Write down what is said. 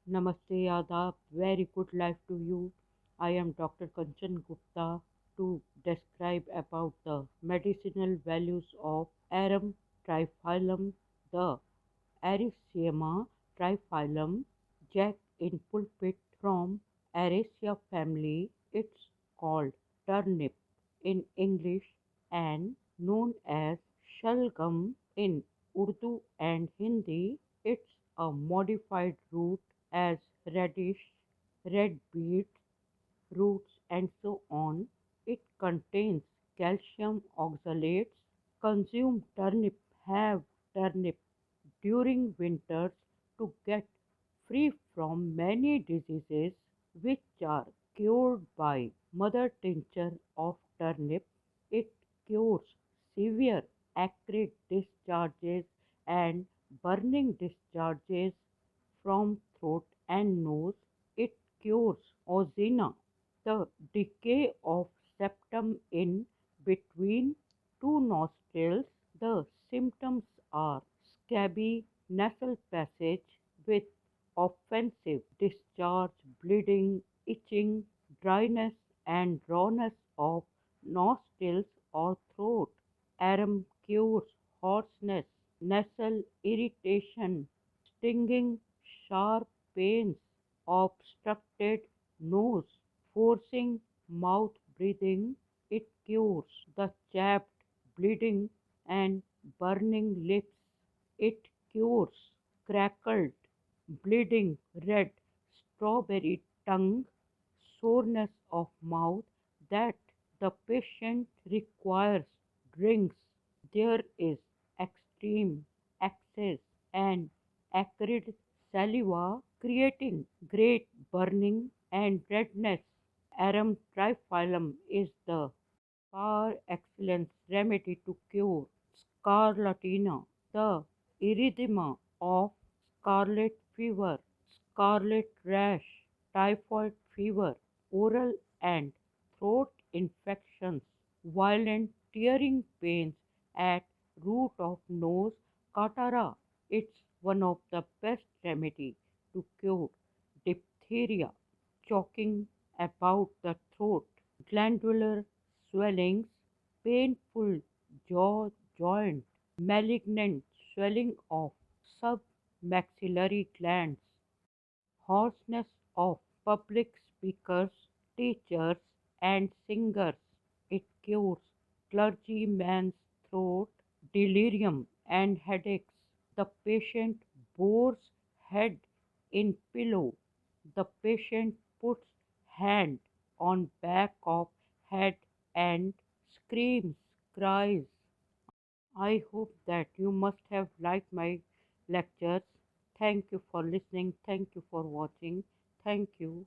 Namaste, Adab. Very good life to you. I am Dr. Kanchan Gupta to describe about the medicinal values of Arum triphyllum, the Aricaea triphyllum, jack in pulpit from Araceae family. It's called turnip in English and known as shalgam in Urdu and Hindi. It's a modified root as radish, red beets, roots, and so on. It contains calcium oxalates. Consume turnip, have turnip during winters to get free from many diseases which are cured by mother tincture of turnip. It cures severe acrid discharges and burning discharges from throat and nose. It cures ozena, the decay of septum in between two nostrils. The symptoms are scabby nasal passage with offensive discharge, bleeding, itching, dryness, and rawness of nostrils or throat. Arum cures hoarseness, nasal irritation, stinging, sharp pains, obstructed nose, forcing mouth breathing. It cures the chapped, bleeding, and burning lips. It cures crackled, bleeding, red, strawberry tongue, soreness of mouth that the patient requires drinks. There is extreme excess and acrid saliva creating great burning and redness. Arum triphyllum is the par excellence remedy to cure scarlatina, the erythema of scarlet fever, scarlet rash, typhoid fever, oral and throat infections, violent tearing pains at root of nose, catara. It's one of the best remedy to cure diphtheria, choking about the throat, glandular swellings, painful jaw joint, malignant swelling of submaxillary glands, hoarseness of public speakers, teachers, and singers. It cures clergyman's throat, delirium, and headaches. The patient bores head in pillow. The patient puts hand on back of head and screams, cries. I hope that you must have liked my lectures. Thank you for listening. Thank you for watching. Thank you.